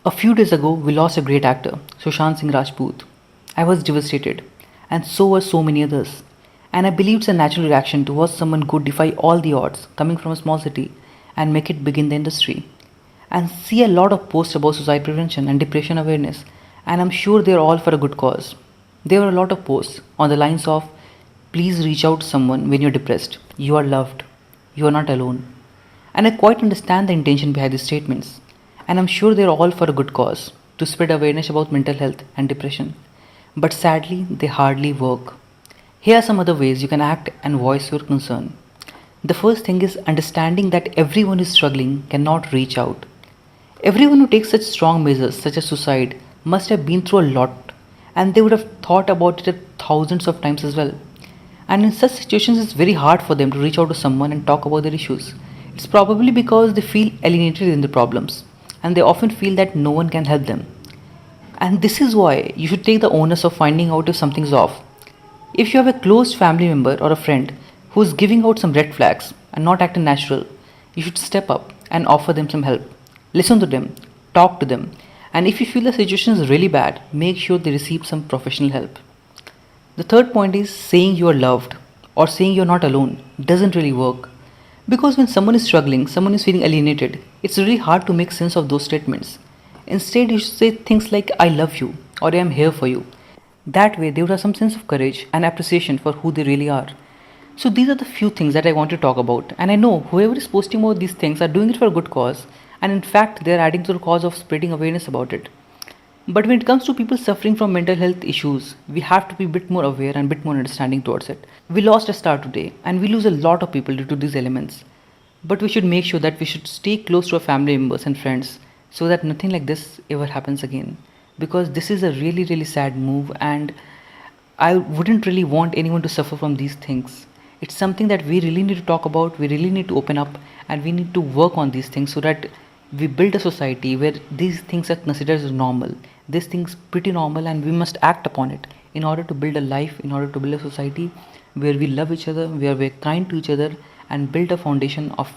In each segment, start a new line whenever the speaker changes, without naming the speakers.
A few days ago, we lost a great actor, Sushant Singh Rajput. I was devastated, and so were so many others. And I believe it's a natural reaction to watch someone good defy all the odds coming from a small city and make it big in the industry. And see a lot of posts about suicide prevention and depression awareness, and I'm sure they're all for a good cause. There were a lot of posts on the lines of please reach out to someone when you're depressed. You are loved. You are not alone. And I quite understand the intention behind these statements. And I'm sure they're all for a good cause to spread awareness about mental health and depression. But sadly, they hardly work. Here are some other ways you can act and voice your concern. The first thing is understanding that everyone who is struggling cannot reach out. Everyone who takes such strong measures, such as suicide, must have been through a lot, and they would have thought about it thousands of times as well. And in such situations, it's very hard for them to reach out to someone and talk about their issues. It's probably because they feel alienated in their problems, and they often feel that no one can help them. And this is why you should take the onus of finding out if something's off. If you have a close family member or a friend who is giving out some red flags and not acting natural, you should step up and offer them some help. Listen to them, talk to them, and if you feel the situation is really bad, make sure they receive some professional help. The third point is saying you are loved or saying you're not alone doesn't really work. Because when someone is struggling, someone is feeling alienated, it's really hard to make sense of those statements. Instead, you should say things like, I love you or I am here for you. That way, they would have some sense of courage and appreciation for who they really are. So, these are the few things that I want to talk about. And I know whoever is posting about these things are doing it for a good cause. And in fact, they are adding to the cause of spreading awareness about it. But when it comes to people suffering from mental health issues, we have to be a bit more aware and a bit more understanding towards it. We lost a star today, and we lose a lot of people due to these elements. But we should make sure that we should stay close to our family members and friends so that nothing like this ever happens again. Because this is a really, really sad move, and I wouldn't really want anyone to suffer from these things. It's something that we really need to talk about, we really need to open up, and we need to work on these things so that we build a society where these things are considered as normal. This thing's pretty normal, and we must act upon it in order to build a life, in order to build a society where we love each other, where we're kind to each other, and build a foundation of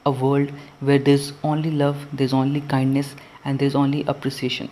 a world where there's only love, there's only kindness, and there's only appreciation.